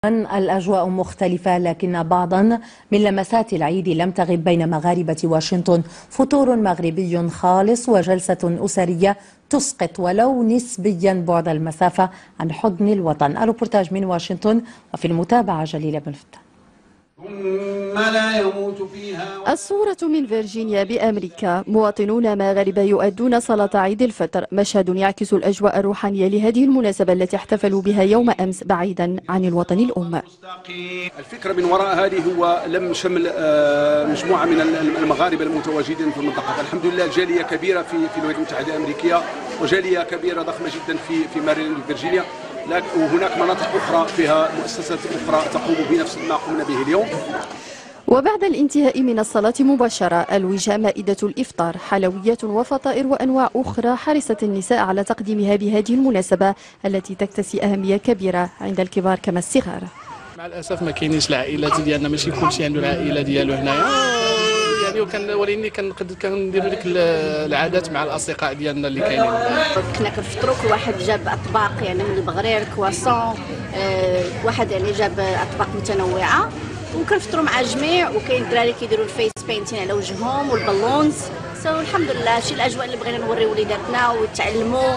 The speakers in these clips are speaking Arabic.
الأجواء مختلفة، لكن بعضا من لمسات العيد لم تغب بين مغاربة واشنطن. فطور مغربي خالص وجلسة أسرية تسقط ولو نسبيا بعد المسافة عن حضن الوطن. الروبورتاج من واشنطن، وفي المتابعة جليلة بن فتح. الصورة من فيرجينيا بأمريكا. مواطنون مغاربة يؤدون صلاة عيد الفطر، مشهد يعكس الأجواء الروحانية لهذه المناسبة التي احتفلوا بها يوم أمس بعيدا عن الوطن الأم. الفكرة من وراء هذه هو لم شمل مجموعة من المغاربة المتواجدين في المنطقة. الحمد لله جالية كبيرة في الولايات المتحدة الأمريكية، وجالية كبيرة ضخمة جدا في ماريلاند فيرجينيا، وهناك مناطق أخرى فيها مؤسسات أخرى تقوم بنفس ما قمنا به اليوم. وبعد الانتهاء من الصلاة مباشرة الوجه مائدة الإفطار، حلويات وفطائر وأنواع أخرى حرصت النساء على تقديمها بهذه المناسبة التي تكتسي أهمية كبيرة عند الكبار كما الصغار. مع الأسف ما كاينينش العائلات ديالنا، ماشي كلشي عنده العائلة ديالو هنايا يعني، ولكن كنديروا ديك العادات مع الأصدقاء ديالنا اللي كاينين. كنا كنفطروا، كل واحد جاب أطباق يعني من البغرير، كواسون، واحد يعني جاب أطباق متنوعة، وكنفطروا مع الجميع. وكاين الدراري كيديروا الفيس بينتين على وجههم والبالونز. الحمد لله شي الاجواء اللي بغينا نوري وليداتنا ويتعلموا.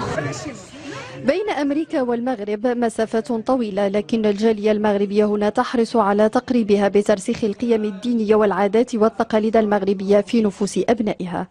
بين أمريكا والمغرب مسافات طويلة، لكن الجالية المغربية هنا تحرص على تقريبها بترسيخ القيم الدينية والعادات والتقاليد المغربية في نفوس أبنائها.